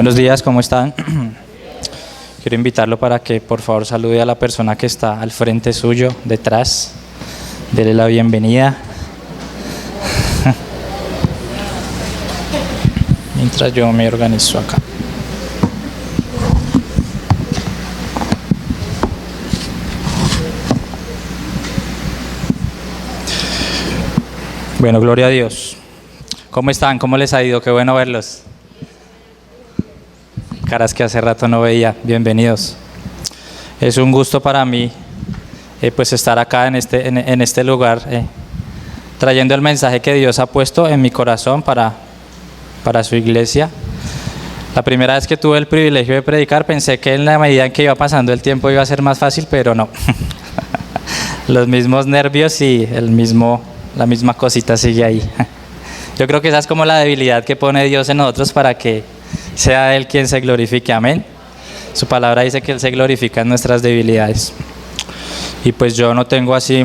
Buenos días, ¿cómo están? Quiero invitarlo para que por favor salude a la persona que está al frente suyo, detrás. Dele la bienvenida. Mientras yo me organizo acá. Bueno, gloria a Dios. ¿Cómo están? ¿Cómo les ha ido? Qué bueno verlos. Caras que hace rato no veía. Bienvenidos. Es un gusto para mí pues estar acá en este lugar trayendo el mensaje que Dios ha puesto en mi corazón para su iglesia. La primera vez que tuve el privilegio de predicar pensé que en la medida en que iba pasando el tiempo iba a ser más fácil, pero no. Los mismos nervios y la misma cosita sigue ahí. Yo creo que esa es como la debilidad que pone Dios en nosotros para que sea Él quien se glorifique, amén. Su palabra dice que Él se glorifica en nuestras debilidades. Y pues yo no tengo así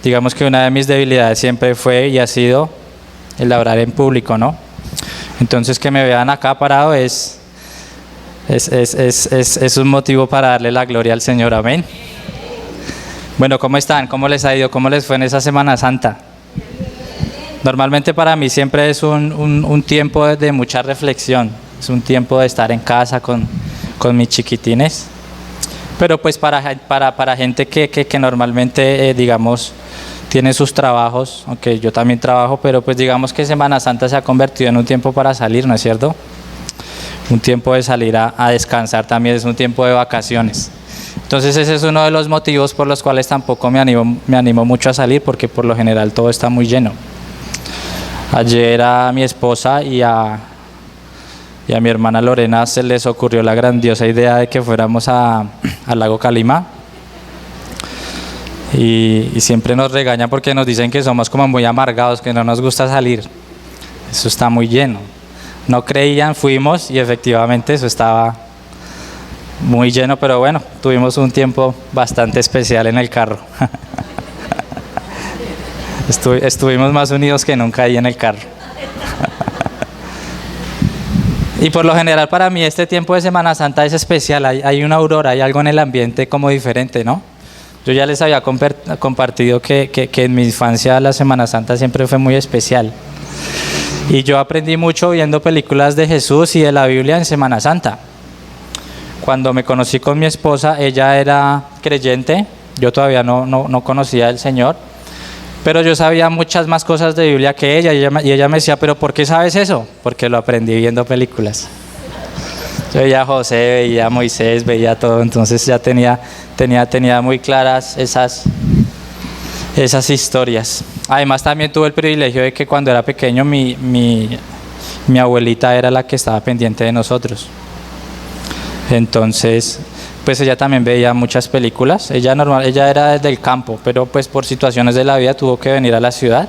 digamos que una de mis debilidades siempre fue y ha sido el hablar en público, ¿no? Entonces que me vean acá parado es un motivo para darle la gloria al Señor, amén. Bueno, ¿cómo están? ¿Cómo les ha ido? ¿Cómo les fue en esa Semana Santa? Normalmente para mí siempre es un tiempo de mucha reflexión, es un tiempo de estar en casa con mis chiquitines, pero pues para gente que normalmente digamos tiene sus trabajos, aunque yo también trabajo, pero pues digamos que Semana Santa se ha convertido en un tiempo para salir, ¿no es cierto? Un tiempo de salir a descansar, también es un tiempo de vacaciones. Entonces ese es uno de los motivos por los cuales tampoco me animo mucho a salir, porque por lo general todo está muy lleno. Ayer a mi esposa y a mi hermana Lorena se les ocurrió la grandiosa idea de que fuéramos al lago Calima. Y siempre nos regañan porque nos dicen que somos como muy amargados, que no nos gusta salir. Eso está muy lleno. No creían, fuimos y efectivamente eso estaba muy lleno, pero bueno, tuvimos un tiempo bastante especial en el carro. Estuvimos más unidos que nunca ahí en el carro. Y por lo general para mí este tiempo de Semana Santa es especial, hay una aurora, hay algo en el ambiente como diferente, ¿no? Yo ya les había compartido que en mi infancia la Semana Santa siempre fue muy especial. Y yo aprendí mucho viendo películas de Jesús y de la Biblia en Semana Santa. Cuando me conocí con mi esposa, ella era creyente, yo todavía no conocía al Señor, pero yo sabía muchas más cosas de Biblia que ella, y ella me decía, ¿pero por qué sabes eso? Porque lo aprendí viendo películas. Yo veía a José, veía a Moisés, veía todo, entonces ya tenía muy claras esas historias. Además también tuve el privilegio de que cuando era pequeño mi abuelita era la que estaba pendiente de nosotros. Entonces, pues ella también veía muchas películas. Ella era del campo, pero pues por situaciones de la vida tuvo que venir a la ciudad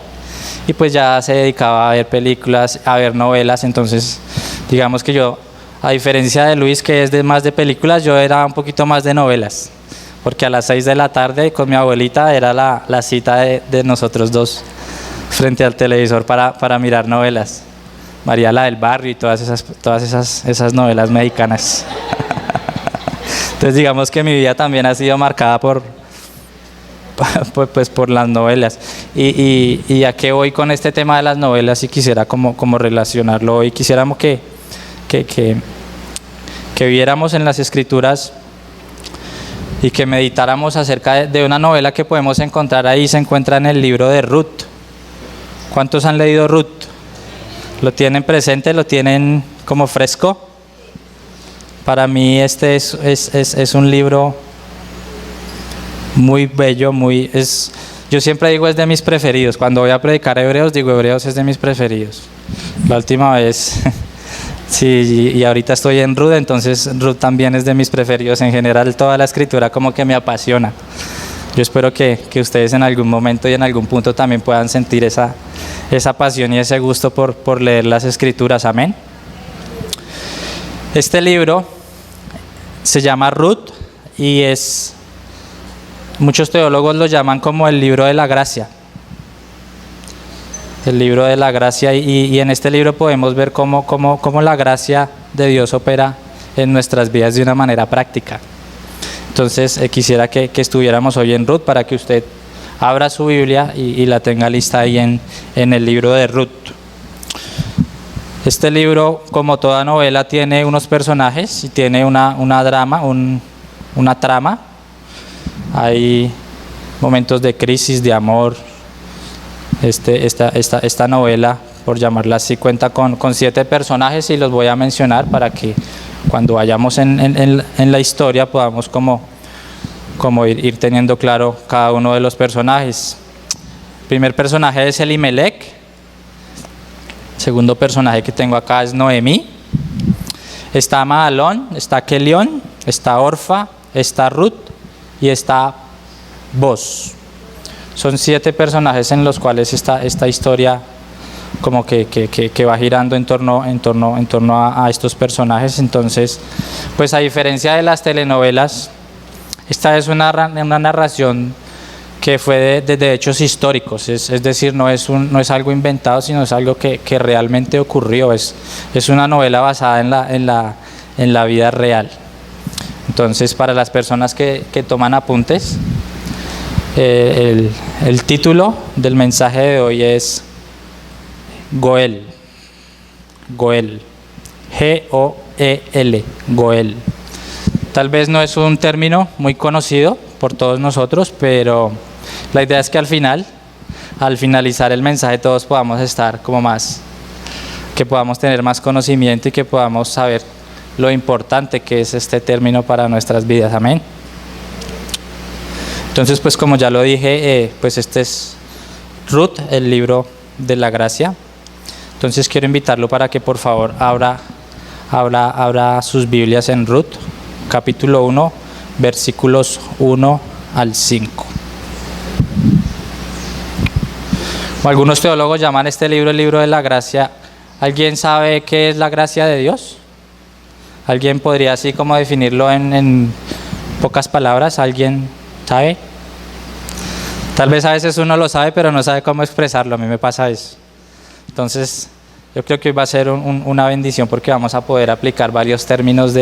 y pues ya se dedicaba a ver películas, a ver novelas. Entonces, digamos que yo, a diferencia de Luis, que es más de películas, yo era un poquito más de novelas, porque a las 6 de la tarde con mi abuelita era la cita de nosotros dos frente al televisor para mirar novelas. María la del Barrio y todas esas novelas mexicanas. Entonces digamos que mi vida también ha sido marcada por las novelas. Y a qué voy con este tema de las novelas, y quisiera como relacionarlo hoy. Quisiéramos que viéramos en las Escrituras y que meditáramos acerca de una novela que podemos encontrar ahí. Se encuentra en el libro de Ruth. ¿Cuántos han leído Ruth? ¿Lo tienen presente? ¿Lo tienen como fresco? Para mí este es un libro muy bello, yo siempre digo es de mis preferidos. Cuando voy a predicar Hebreos, digo Hebreos es de mis preferidos. La última vez, sí, y ahorita estoy en Ruth, entonces Ruth también es de mis preferidos. En general toda la escritura como que me apasiona. Yo espero que ustedes en algún momento y en algún punto también puedan sentir esa pasión y ese gusto por leer las Escrituras, amén. Este libro se llama Ruth y muchos teólogos lo llaman como el libro de la gracia. el libro de la gracia, y en este libro podemos ver cómo la gracia de Dios opera en nuestras vidas de una manera práctica. Entonces quisiera que estuviéramos hoy en Ruth para que usted abra su Biblia y la tenga lista ahí en el libro de Ruth. Este libro, como toda novela, tiene unos personajes y tiene una trama. Hay momentos de crisis, de amor. Esta novela, por llamarla así, cuenta con 7 personajes y los voy a mencionar para que cuando vayamos en la historia podamos como ir teniendo claro cada uno de los personajes. El primer personaje es Elimelech. El segundo personaje que tengo acá es Noemí. Está Mahalón, está Kelión, está Orfa, está Ruth y está Boz. Son 7 personajes en los cuales esta historia como que va girando en torno a estos personajes. Entonces, pues a diferencia de las telenovelas, esta es una narración que fue de hechos históricos, es decir, no es algo inventado, sino es algo que realmente ocurrió. Es una novela basada en la vida real. Entonces, para las personas que toman apuntes, el título del mensaje de hoy es Goel, G-O-E-L, Goel. Tal vez no es un término muy conocido por todos nosotros, pero la idea es que al finalizar el mensaje, todos podamos estar que podamos tener más conocimiento y que podamos saber lo importante que es este término para nuestras vidas. Amén. Entonces, pues como ya lo dije, pues este es Ruth, el libro de la gracia. Entonces quiero invitarlo para que por favor abra sus Biblias en Ruth, capítulo 1, versículos 1 al 5. Algunos teólogos llaman este libro el libro de la gracia. ¿Alguien sabe qué es la gracia de Dios? ¿Alguien podría así como definirlo en pocas palabras? ¿Alguien sabe? Tal vez a veces uno lo sabe, pero no sabe cómo expresarlo. A mí me pasa eso. Entonces, yo creo que hoy va a ser una bendición porque vamos a poder aplicar varios términos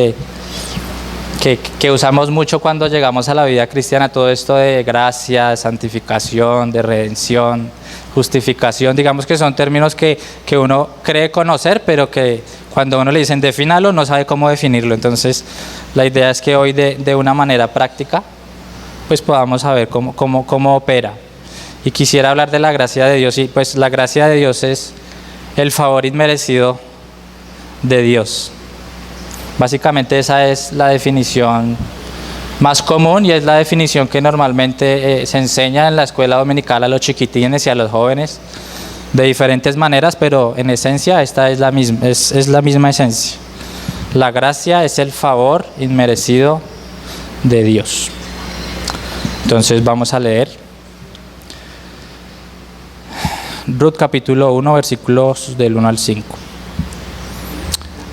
que usamos mucho cuando llegamos a la vida cristiana. Todo esto de gracia, santificación, de redención, justificación. Digamos que son términos que uno cree conocer, pero que cuando uno le dicen defínalo, no sabe cómo definirlo. Entonces, la idea es que hoy de una manera práctica pues podamos saber cómo opera. Y quisiera hablar de la gracia de Dios, y pues la gracia de Dios es el favor inmerecido de Dios. Básicamente esa es la definición más común y es la definición que normalmente se enseña en la escuela dominical a los chiquitines y a los jóvenes de diferentes maneras, pero en esencia esta es la misma esencia. La gracia es el favor inmerecido de Dios. Entonces vamos a leer Ruth capítulo 1, versículos del 1 al 5.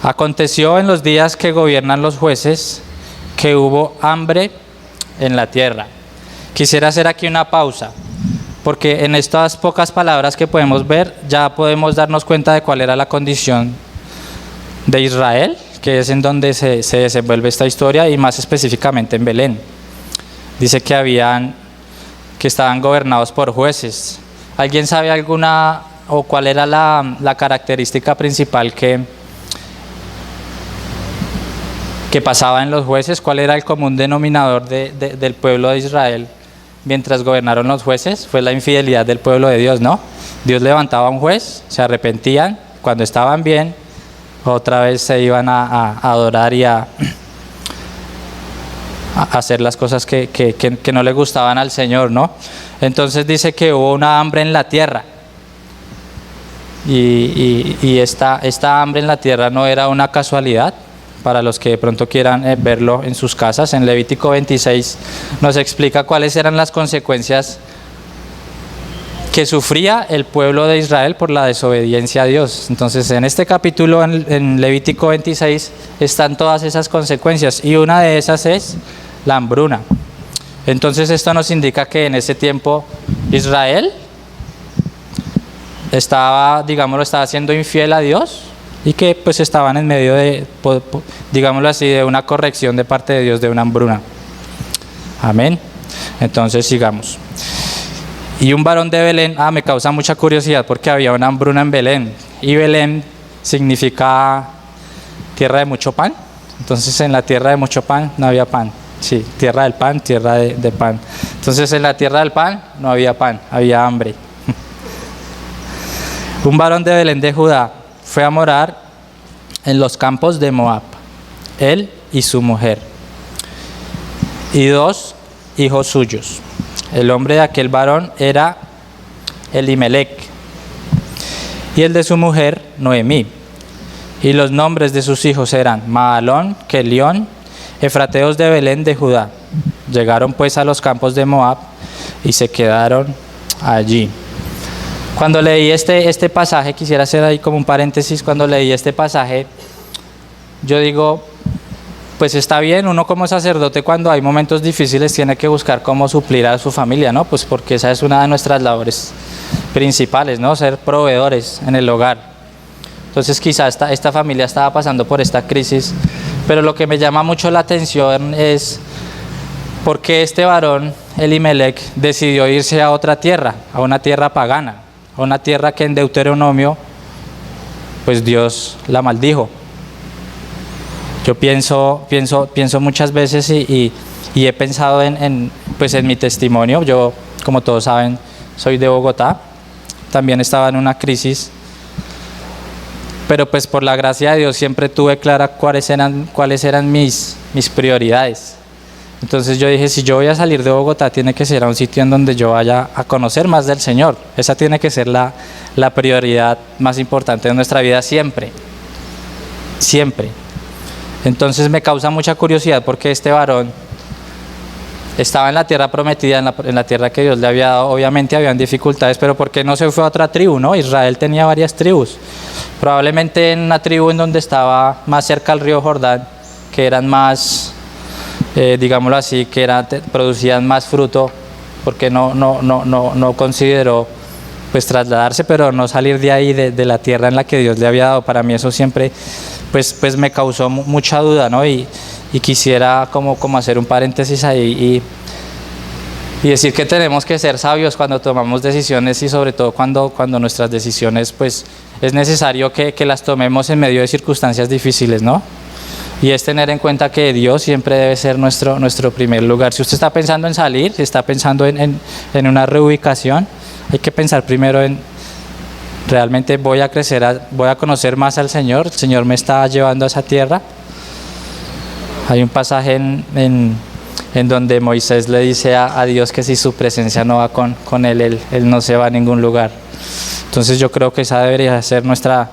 Aconteció en los días que gobiernan los jueces que hubo hambre en la tierra. Quisiera hacer aquí una pausa, porque en estas pocas palabras que podemos ver ya podemos darnos cuenta de cuál era la condición de Israel, que es en donde se desenvuelve esta historia, y más específicamente en Belén. Dice que estaban gobernados por jueces. ¿Alguien sabe alguna o cuál era la característica principal que pasaba en los jueces? ¿Cuál era el común denominador del pueblo de Israel mientras gobernaron los jueces? Fue la infidelidad del pueblo de Dios, ¿no? Dios levantaba a un juez, se arrepentían, cuando estaban bien, otra vez se iban a adorar y a hacer las cosas que no le gustaban al Señor, ¿no? Entonces dice que hubo una hambre en la tierra, y esta hambre en la tierra no era una casualidad. Para los que de pronto quieran verlo en sus casas, en Levítico 26 nos explica cuáles eran las consecuencias que sufría el pueblo de Israel por la desobediencia a Dios. Entonces en este capítulo, en Levítico 26, están todas esas consecuencias, y una de esas es la hambruna. Entonces esto nos indica que en ese tiempo Israel estaba, digámoslo, estaba siendo infiel a Dios y que pues estaban en medio de, digámoslo así, de una corrección de parte de Dios, de una hambruna. Amén. Entonces sigamos. Y un varón de Belén, me causa mucha curiosidad porque había una hambruna en Belén, y Belén significa tierra de mucho pan. Entonces en la tierra de mucho pan no había pan. Sí, tierra del pan, tierra de pan. Entonces en la tierra del pan no había pan, había hambre. Un varón de Belén de Judá fue a morar en los campos de Moab, él y su mujer, y 2 hijos suyos. El nombre de aquel varón era Elimelec, y el de su mujer Noemí. Y los nombres de sus hijos eran Mahalón, Kelión, efrateos de Belén de Judá. Llegaron pues a los campos de Moab y se quedaron allí. Cuando leí este pasaje, quisiera hacer ahí como un paréntesis. Cuando leí este pasaje, yo digo, pues está bien, uno como sacerdote cuando hay momentos difíciles tiene que buscar cómo suplir a su familia, ¿no? Pues porque esa es una de nuestras labores principales, ¿no? Ser proveedores en el hogar. Entonces quizás esta familia estaba pasando por esta crisis, pero lo que me llama mucho la atención es por qué este varón, Elimelec, decidió irse a otra tierra, a una tierra pagana, a una tierra que en Deuteronomio, pues Dios la maldijo. Yo pienso muchas veces y he pensado en mi testimonio. Yo, como todos saben, soy de Bogotá, también estaba en una crisis, pero pues por la gracia de Dios siempre tuve clara cuáles eran mis prioridades. Entonces yo dije, si yo voy a salir de Bogotá, tiene que ser a un sitio en donde yo vaya a conocer más del Señor. Esa tiene que ser la prioridad más importante de nuestra vida siempre. Siempre. Entonces me causa mucha curiosidad porque este varón estaba en la tierra prometida, en la tierra que Dios le había dado. Obviamente habían dificultades, pero ¿por qué no se fue a otra tribu, no? Israel tenía varias tribus. Probablemente en una tribu en donde estaba más cerca al río Jordán, que eran más, digámoslo así, que producían más fruto, porque no consideró pues trasladarse, pero no salir de ahí, de la tierra en la que Dios le había dado. Para mí eso siempre pues me causó mucha duda, ¿no? Y quisiera como hacer un paréntesis ahí y decir que tenemos que ser sabios cuando tomamos decisiones, y sobre todo cuando nuestras decisiones pues es necesario que las tomemos en medio de circunstancias difíciles, ¿no? Y es tener en cuenta que Dios siempre debe ser nuestro primer lugar. Si usted está pensando en salir, si está pensando en una reubicación, hay que pensar primero en realmente voy a crecer, voy a conocer más al Señor. El Señor me está llevando a esa tierra. Hay un pasaje en donde Moisés le dice a Dios que si su presencia no va con él no se va a ningún lugar. Entonces yo creo que esa debería ser nuestra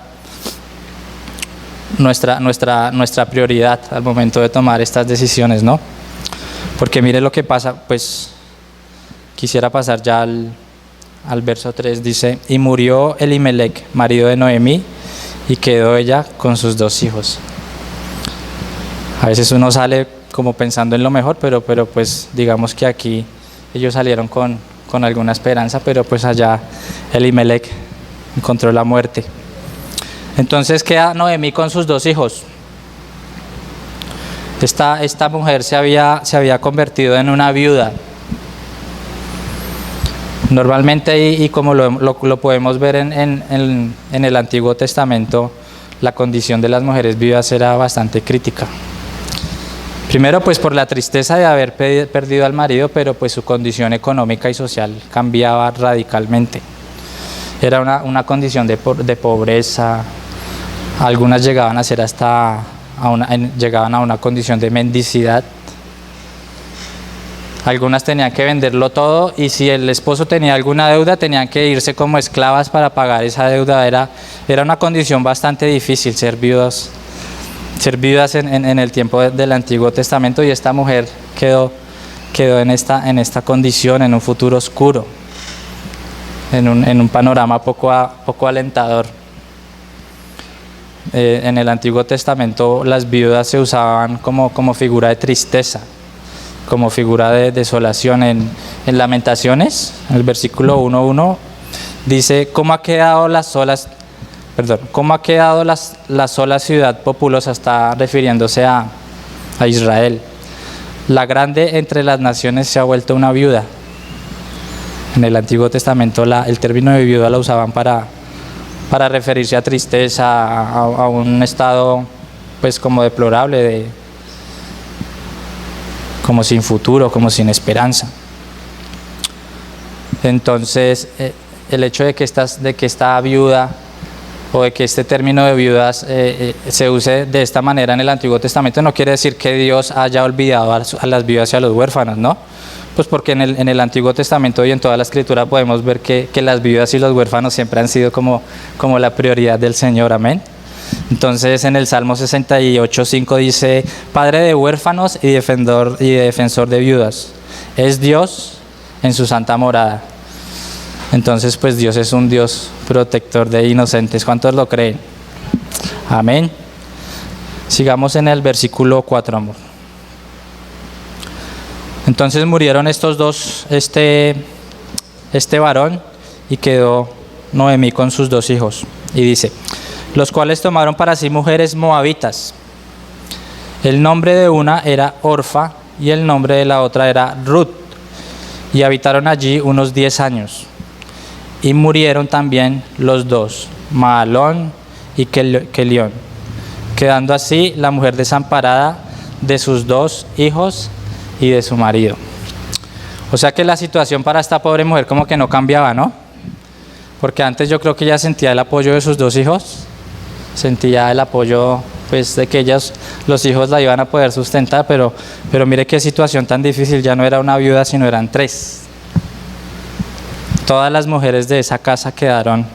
prioridad al momento de tomar estas decisiones, ¿no? Porque mire lo que pasa, pues quisiera pasar ya al verso 3, dice, y murió Elimelec, marido de Noemí, y quedó ella con sus 2 hijos. A veces uno sale como pensando en lo mejor, pero pues digamos que aquí ellos salieron con alguna esperanza, pero pues allá Elimelec encontró la muerte. Entonces queda Noemí con sus 2 hijos. Esta mujer se había convertido en una viuda. Normalmente, y como lo podemos ver en el Antiguo Testamento, la condición de las mujeres viudas era bastante crítica. Primero pues por la tristeza de haber perdido al marido, pero pues su condición económica y social cambiaba radicalmente. Era una condición de pobreza. Algunas llegaban a ser llegaban a una condición de mendicidad. Algunas tenían que venderlo todo, y si el esposo tenía alguna deuda tenían que irse como esclavas para pagar esa deuda. Era una condición bastante difícil ser viudas en el tiempo del Antiguo Testamento, y esta mujer quedó en esta condición, en un futuro oscuro, en un panorama poco alentador. En el Antiguo Testamento las viudas se usaban como figura de tristeza, como figura de desolación. En Lamentaciones, en el versículo 1:1, Dice, ¿cómo ha quedado la sola ciudad populosa? Está refiriéndose a Israel. La grande entre las naciones se ha vuelto una viuda. En el Antiguo Testamento el término de viuda lo usaban para referirse a tristeza, a un estado pues como deplorable, como sin futuro, como sin esperanza. Entonces el hecho de que esta viuda o de que este término de viudas se use de esta manera en el Antiguo Testamento no quiere decir que Dios haya olvidado a las viudas y a los huérfanos, ¿no? Pues porque en el Antiguo Testamento y en toda la Escritura podemos ver que las viudas y los huérfanos siempre han sido como la prioridad del Señor, amén. Entonces en el Salmo 68:5 dice, Padre de huérfanos y defensor de viudas, es Dios en su santa morada. Entonces pues Dios es un Dios protector de inocentes. ¿Cuántos lo creen? Amén. Sigamos en el versículo 4, amor. Entonces murieron estos dos, este varón, y quedó Noemí con sus 2 hijos. Y dice, los cuales tomaron para sí mujeres moabitas. El nombre de una era Orfa y el nombre de la otra era Ruth. Y habitaron allí unos 10 años. Y murieron también los 2, Mahalón y Kelión, quedando así la mujer desamparada de sus 2 hijos y de su marido. O sea que la situación para esta pobre mujer como que no cambiaba, ¿no? Porque antes yo creo que ella sentía el apoyo de sus 2 hijos, sentía el apoyo pues de que los hijos la iban a poder sustentar, pero mire qué situación tan difícil, ya no era una viuda sino eran 3. Todas las mujeres de esa casa quedaron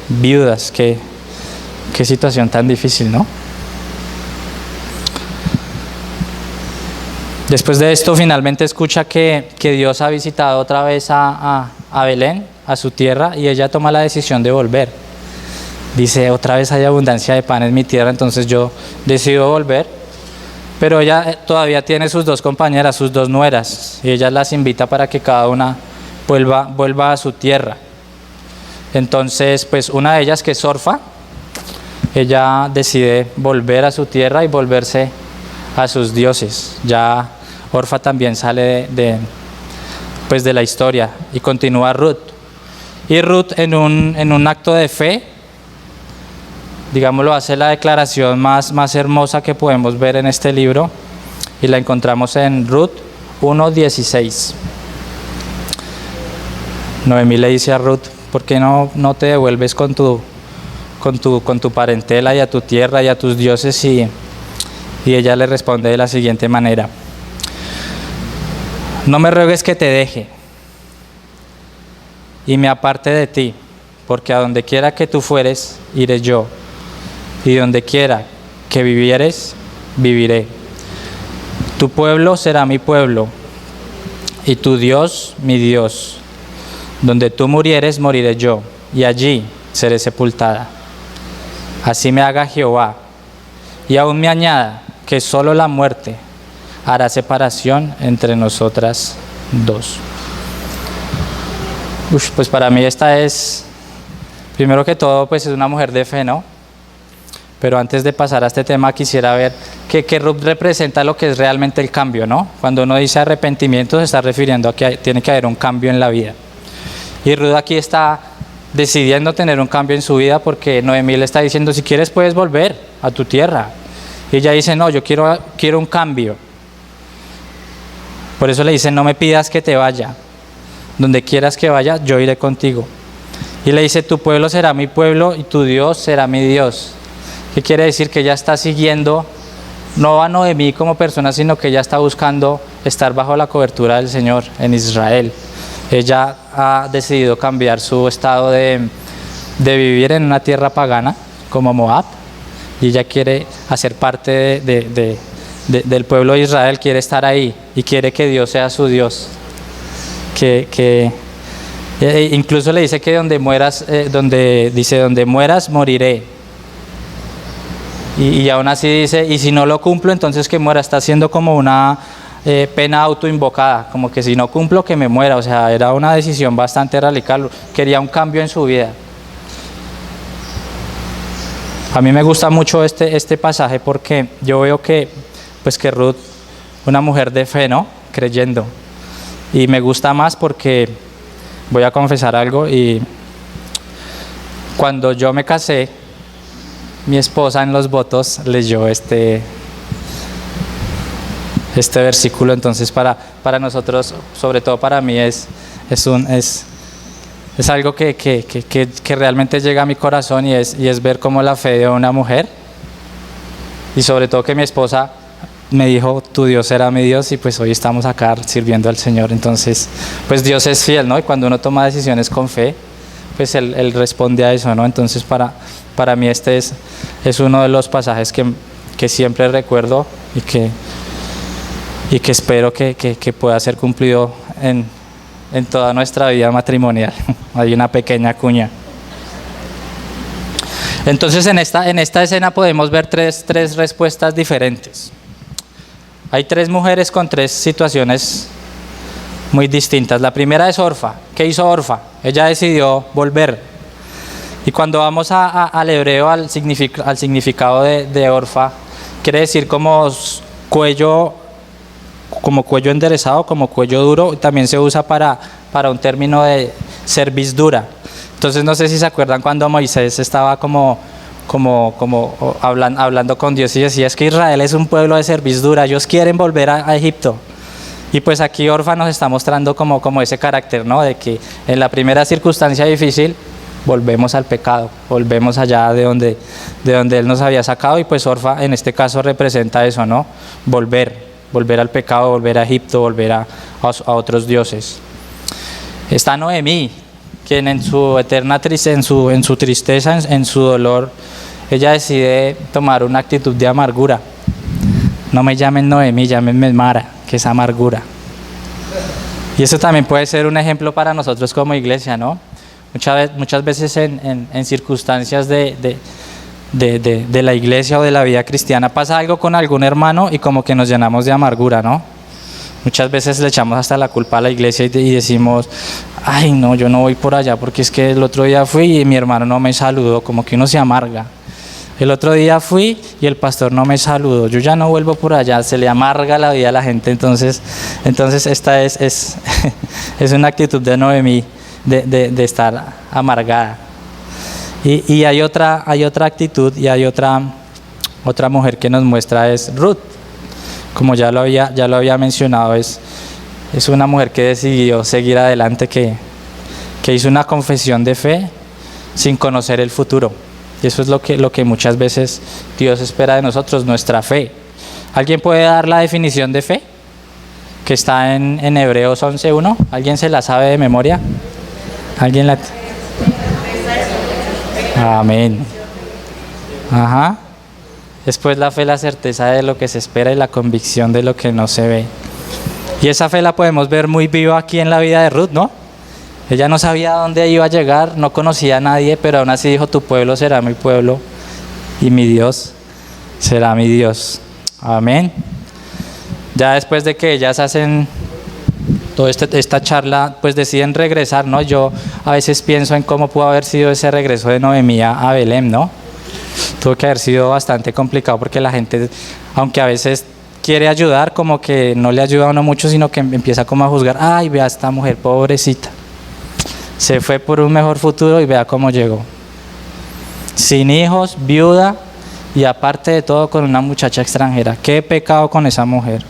viudas. Qué situación tan difícil, ¿no? Después de esto finalmente escucha que Dios ha visitado otra vez a Belén, a su tierra, y ella toma la decisión de volver. Dice, otra vez hay abundancia de pan en mi tierra, entonces yo decido volver. Pero ella todavía tiene sus 2 compañeras, sus 2 nueras, y ella las invita para que cada una vuelva a su tierra. Entonces, pues una de ellas, que es Orfa, ella decide volver a su tierra y volverse a sus dioses. Ya Orfa también sale de la historia y continúa Ruth. Y Ruth en un acto de fe, digámoslo, hace la declaración más hermosa que podemos ver en este libro, y la encontramos en Ruth 1:16. Noemí le dice a Ruth, ¿por qué no te devuelves con tu parentela y a tu tierra y a tus dioses? Y ella le responde de la siguiente manera, no me ruegues que te deje y me aparte de ti, porque a donde quiera que tú fueres, iré yo, y donde quiera que vivieres, viviré. Tu pueblo será mi pueblo, y tu Dios mi Dios. Donde tú murieres, moriré yo, y allí seré sepultada. Así me haga Jehová, y aún me añada que solo la muerte hará separación entre nosotras 2. Pues para mí esta es, primero que todo, pues es una mujer de fe, ¿no? Pero antes de pasar a este tema quisiera ver que Ruth representa lo que es realmente el cambio, ¿no? Cuando uno dice arrepentimiento se está refiriendo a que tiene que haber un cambio en la vida. Y Ruth aquí está decidiendo tener un cambio en su vida porque Noemí le está diciendo, si quieres puedes volver a tu tierra. Y ella dice, no, yo quiero un cambio. Por eso le dice, no me pidas que te vaya. Donde quieras que vaya, yo iré contigo. Y le dice, tu pueblo será mi pueblo y tu Dios será mi Dios. ¿Qué quiere decir? Que ella está siguiendo, no a Noemí como persona, sino que ella está buscando estar bajo la cobertura del Señor en Israel. Ella ha decidido cambiar su estado de vivir en una tierra pagana como Moab, y ella quiere hacer parte del pueblo de Israel, quiere estar ahí y quiere que Dios sea su Dios. Incluso le dice que donde mueras moriré. Y aún así dice, y si no lo cumplo, entonces que muera. Está haciendo como una pena autoinvocada, como que si no cumplo que me muera, o sea, era una decisión bastante radical, quería un cambio en su vida. A mí me gusta mucho este pasaje porque yo veo que, pues que Ruth, una mujer de fe, ¿no? Creyendo. Y me gusta más porque, voy a confesar algo, y cuando yo me casé, mi esposa en los votos leyó este versículo, entonces para nosotros, sobre todo para mí, es algo que realmente llega a mi corazón y es ver cómo la fe de una mujer, y sobre todo que mi esposa me dijo, tu Dios será mi Dios, y pues hoy estamos acá sirviendo al Señor. Entonces pues Dios es fiel, ¿no? Y cuando uno toma decisiones con fe, pues Él responde a eso, ¿no? Entonces para mí este es uno de los pasajes que siempre recuerdo y que espero que pueda ser cumplido en toda nuestra vida matrimonial. Hay una pequeña cuña. Entonces en esta escena podemos ver tres respuestas diferentes. Hay tres mujeres con tres situaciones muy distintas. La primera es Orfa. ¿Qué hizo Orfa? Ella decidió volver. Y cuando vamos al hebreo, al significado de Orfa, quiere decir como cuello enderezado, como cuello duro. También se usa para un término de cerviz dura. Entonces no sé si se acuerdan cuando Moisés estaba como hablando con Dios y decía, es que Israel es un pueblo de cerviz dura, ellos quieren volver a Egipto. Y pues aquí Orfa nos está mostrando como ese carácter, ¿no? De que en la primera circunstancia difícil volvemos al pecado, volvemos allá de donde Él nos había sacado, y pues Orfa en este caso representa eso, ¿no? Volver al pecado, volver a Egipto, volver a otros dioses. Está Noemí, quien en su eterna tristeza, en su tristeza, en su dolor, ella decide tomar una actitud de amargura. No me llamen Noemí, llámenme Mara, que es amargura. Y eso también puede ser un ejemplo para nosotros como iglesia, ¿no? Muchas veces en circunstancias de la iglesia o de la vida cristiana pasa algo con algún hermano y como que nos llenamos de amargura, ¿no? Muchas veces le echamos hasta la culpa a la iglesia y decimos, ay no, yo no voy por allá porque es que el otro día fui y mi hermano no me saludó, como que uno se amarga. El otro día fui y el pastor no me saludó, yo ya no vuelvo por allá, se le amarga la vida a la gente. Entonces esta es una actitud de Noemí de estar amargada. Y hay otra actitud, y hay otra mujer que nos muestra, es Ruth. Como ya lo había mencionado, es una mujer que decidió seguir adelante, que hizo una confesión de fe sin conocer el futuro. Y eso es lo que muchas veces Dios espera de nosotros, nuestra fe. ¿Alguien puede dar la definición de fe? Que está en Hebreos 11:1. ¿Alguien se la sabe de memoria? ¿Alguien la? Amén. Ajá. Después la fe, la certeza de lo que se espera y la convicción de lo que no se ve. Y esa fe la podemos ver muy viva aquí en la vida de Ruth, ¿no? Ella no sabía a dónde iba a llegar, no conocía a nadie, pero aún así dijo, tu pueblo será mi pueblo y mi Dios será mi Dios. Amén. Ya después de que ellas hacen toda esta charla, pues deciden regresar, ¿no? Yo a veces pienso en cómo pudo haber sido ese regreso de Noemí a Belén, ¿no? Tuvo que haber sido bastante complicado porque la gente, aunque a veces quiere ayudar, como que no le ayuda a uno mucho, sino que empieza como a juzgar, ay, vea esta mujer pobrecita, se fue por un mejor futuro y vea cómo llegó. Sin hijos, viuda y aparte de todo con una muchacha extranjera. ¿Qué pecado con esa mujer?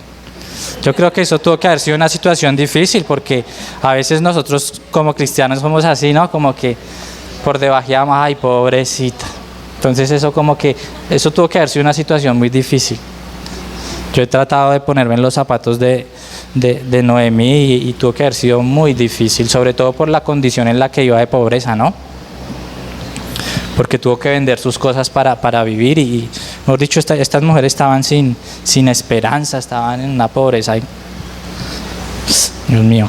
Yo creo que eso tuvo que haber sido una situación difícil porque a veces nosotros como cristianos somos así, ¿no? Como que por debajeamos, ay, pobrecita. Entonces eso tuvo que haber sido una situación muy difícil. Yo he tratado de ponerme en los zapatos de Noemí y tuvo que haber sido muy difícil, sobre todo por la condición en la que iba de pobreza, ¿no? Porque tuvo que vender sus cosas para vivir y, mejor dicho, estas mujeres estaban sin esperanza, estaban en una pobreza. Dios mío.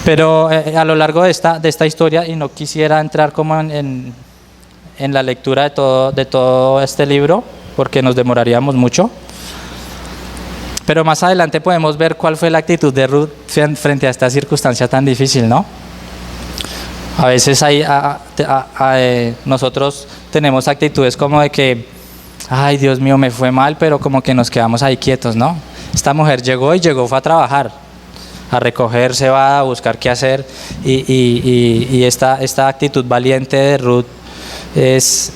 Pero a lo largo de esta historia, y no quisiera entrar como en la lectura de todo este libro, porque nos demoraríamos mucho, Pero más adelante podemos ver cuál fue la actitud de Ruth frente a esta circunstancia tan difícil, ¿no? A veces nosotros tenemos actitudes como de que, ay, Dios mío, me fue mal, pero como que nos quedamos ahí quietos, ¿no? Esta mujer fue a trabajar, a recoger cebada, a buscar qué hacer, y esta actitud valiente de Ruth es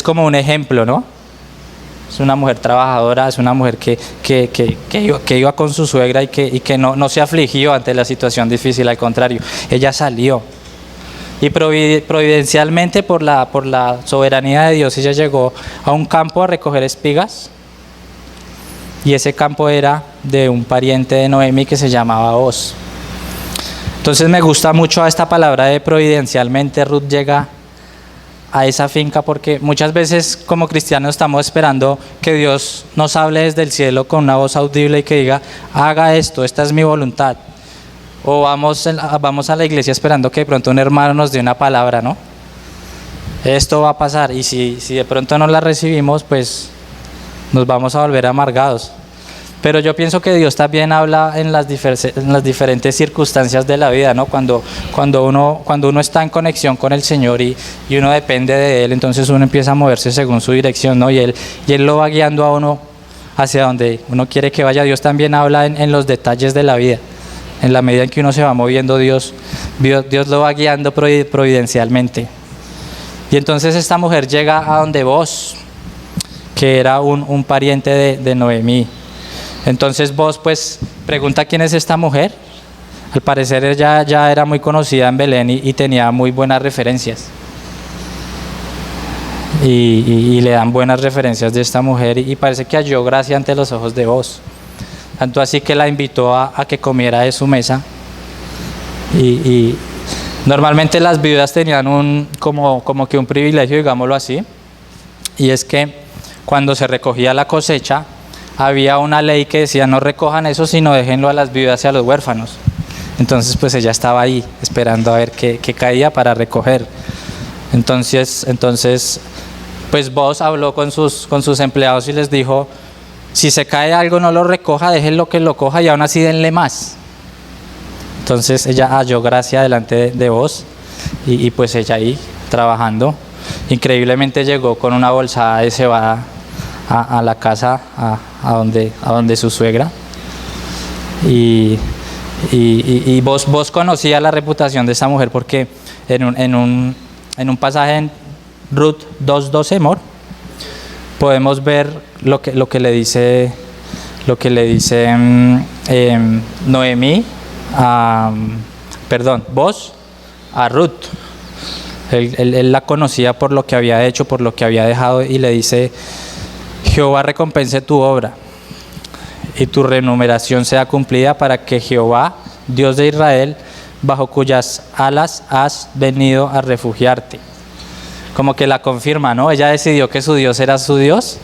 como un ejemplo, ¿no? Es una mujer trabajadora, es una mujer que iba con su suegra y que no se afligió ante la situación difícil, al contrario, ella salió. Y providencialmente, por la soberanía de Dios, ella llegó a un campo a recoger espigas, y ese campo era de un pariente de Noemi que se llamaba Boaz. Entonces me gusta mucho esta palabra de providencialmente. Ruth llega a esa finca porque muchas veces como cristianos estamos esperando que Dios nos hable desde el cielo con una voz audible y que diga, haga esto, esta es mi voluntad. O vamos a la iglesia esperando que de pronto un hermano nos dé una palabra, ¿no? Esto va a pasar, y si de pronto no la recibimos, pues nos vamos a volver amargados. Pero yo pienso que Dios también habla en las diferentes circunstancias de la vida, ¿no? Cuando uno está en conexión con el Señor y uno depende de Él, entonces uno empieza a moverse según su dirección, ¿no? Y Él lo va guiando a uno hacia donde uno quiere que vaya. Dios también habla en los detalles de la vida. En la medida en que uno se va moviendo, Dios lo va guiando providencialmente. Y entonces esta mujer llega a donde Boaz, que era un pariente de Noemí. Entonces Boaz pues pregunta quién es esta mujer. Al parecer ella ya era muy conocida en Belén y tenía muy buenas referencias. Y le dan buenas referencias de esta mujer, y parece que halló gracia ante los ojos de Boaz. Tanto así que la invitó a que comiera de su mesa. Y normalmente las viudas tenían como que un privilegio, digámoslo así, y es que cuando se recogía la cosecha, había una ley que decía no recojan eso, sino déjenlo a las viudas y a los huérfanos. Entonces pues ella estaba ahí esperando a ver qué caía para recoger. Entonces pues Boaz habló con sus empleados y les dijo, si se cae algo no lo recoja, déjenlo que lo coja y aún así denle más. Entonces ella halló gracia delante de Boaz y pues ella ahí trabajando. Increíblemente llegó con una bolsada de cebada a la casa, a donde su suegra. Y Boaz conocía la reputación de esa mujer porque en un pasaje en Ruth 2:12, podemos ver lo que le dice Noemí, Boaz a Ruth. Él la conocía por lo que había hecho, por lo que había dejado, y le dice, Jehová recompense tu obra y tu remuneración sea cumplida, para que Jehová, Dios de Israel, bajo cuyas alas has venido a refugiarte. Como que la confirma, ¿no? Ella decidió que su Dios era su Dios,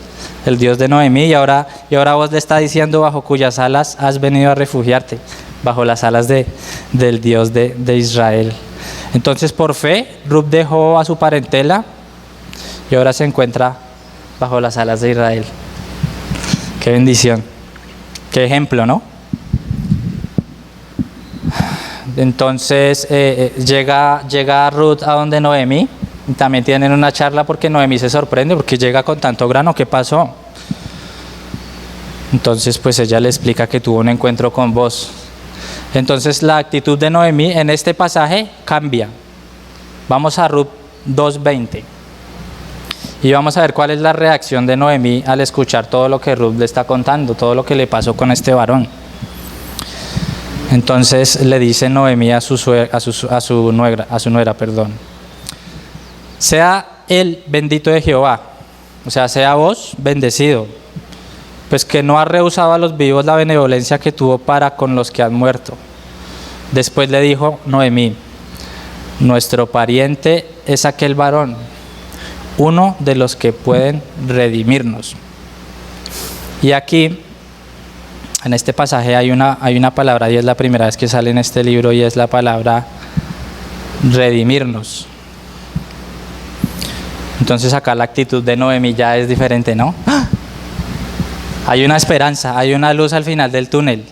el Dios de Noemí, y ahora vos le está diciendo, bajo cuyas alas has venido a refugiarte, bajo las alas del Dios de Israel. Entonces por fe Ruth dejó a su parentela y ahora se encuentra bajo las alas de Israel. Qué bendición, qué ejemplo, ¿no? Entonces llega Ruth a donde Noemí. También tienen una charla porque Noemí se sorprende porque llega con tanto grano. ¿Qué pasó? Entonces pues ella le explica que tuvo un encuentro con Boaz. Entonces la actitud de Noemí en este pasaje cambia. Vamos a Ruth 2:20 y vamos a ver cuál es la reacción de Noemí al escuchar todo lo que Ruth le está contando, todo lo que le pasó con este varón. Entonces le dice Noemí a su nuera, sea él bendito de Jehová, o sea, sea vos bendecido, pues que no ha rehusado a los vivos la benevolencia que tuvo para con los que han muerto. Después le dijo Noemí, nuestro pariente es aquel varón, uno de los que pueden redimirnos. Y aquí, en este pasaje hay una palabra, y es la primera vez que sale en este libro, y es la palabra redimirnos. Entonces acá la actitud de Noemí ya es diferente, ¿no? Hay una esperanza, hay una luz al final del túnel.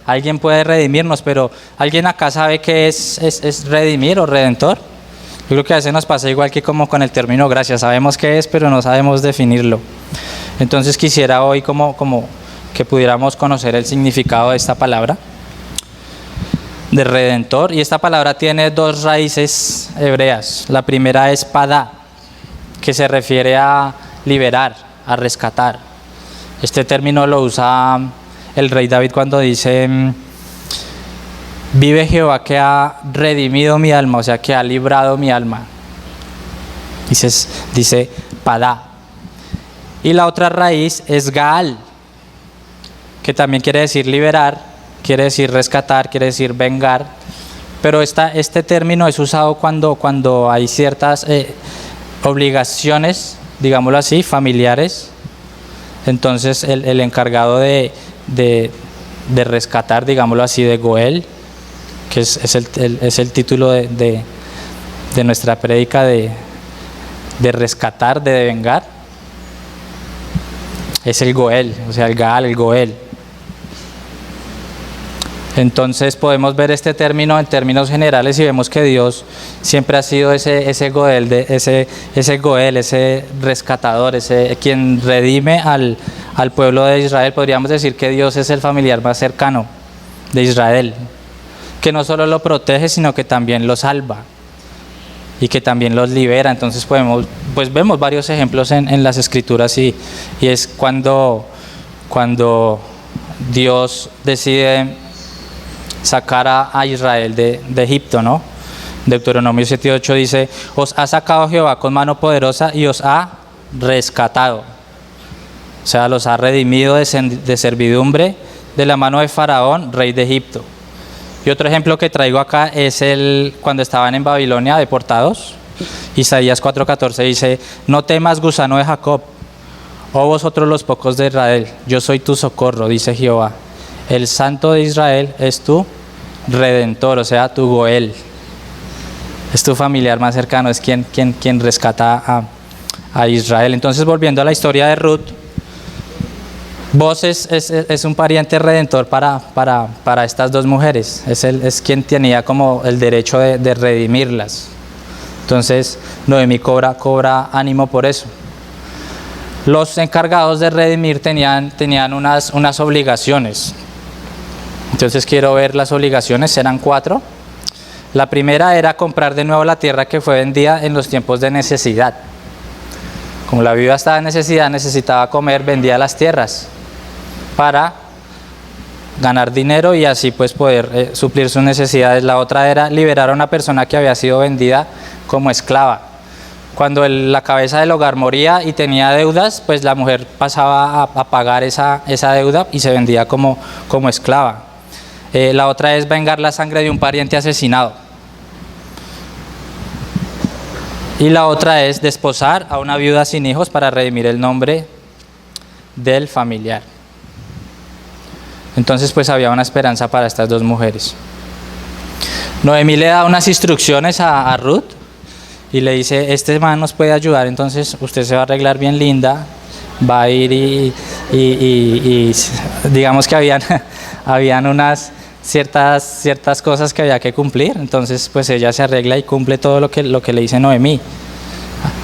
Alguien puede redimirnos, pero ¿alguien acá sabe qué es redimir o redentor? Yo creo que a veces nos pasa igual que como con el término gracia, sabemos qué es, pero no sabemos definirlo. Entonces quisiera hoy como que pudiéramos conocer el significado de esta palabra, de redentor, y esta palabra tiene dos raíces hebreas. La primera es padá, que se refiere a liberar, a rescatar. Este término lo usa el rey David cuando dice: vive Jehová que ha redimido mi alma, o sea, que ha librado mi alma. Dice padá. Y la otra raíz es gaal, que también quiere decir liberar, quiere decir rescatar, quiere decir vengar. Pero este término es usado cuando hay ciertas obligaciones, digámoslo así, familiares. Entonces el encargado de rescatar, digámoslo así, de Goel, que es el título de nuestra prédica, de rescatar, de vengar, es el Goel, o sea, el Gaal, el Goel. Entonces podemos ver este término en términos generales y vemos que Dios siempre ha sido ese Goel, ese rescatador, ese quien redime al pueblo de Israel. Podríamos decir que Dios es el familiar más cercano de Israel, que no solo lo protege, sino que también lo salva y que también los libera. Entonces vemos varios ejemplos en las Escrituras y es cuando Dios decide sacar a Israel de Egipto, ¿no? Deuteronomio 7:8 dice: os ha sacado Jehová con mano poderosa y os ha rescatado. O sea, los ha redimido de servidumbre de la mano de Faraón, rey de Egipto. Y otro ejemplo que traigo acá es cuando estaban en Babilonia deportados. Isaías 4:14 dice: no temas, gusano de Jacob, oh vosotros los pocos de Israel, yo soy tu socorro, dice Jehová. El Santo de Israel es tu redentor, o sea, tu Goel. Es tu familiar más cercano, es quien rescata a Israel. Entonces, volviendo a la historia de Ruth, Boz es un pariente redentor para estas dos mujeres. Es quien tenía como el derecho de redimirlas. Entonces, Noemí cobra ánimo por eso. Los encargados de redimir tenían unas obligaciones. Entonces quiero ver las obligaciones, eran 4. La primera era comprar de nuevo la tierra que fue vendida en los tiempos de necesidad. Como la viuda estaba en necesidad, necesitaba comer, vendía las tierras para ganar dinero y así pues poder suplir sus necesidades. La otra era liberar a una persona que había sido vendida como esclava. Cuando la cabeza del hogar moría y tenía deudas, pues la mujer pasaba a pagar esa deuda y se vendía como esclava. La otra es vengar la sangre de un pariente asesinado. Y la otra es desposar a una viuda sin hijos para redimir el nombre del familiar. Entonces pues había una esperanza para estas dos mujeres. Noemí le da unas instrucciones a Ruth y le dice: este man nos puede ayudar, entonces usted se va a arreglar bien linda, va a ir y digamos que habían unas ciertas cosas que había que cumplir. Entonces pues ella se arregla y cumple todo lo que le dice Noemí.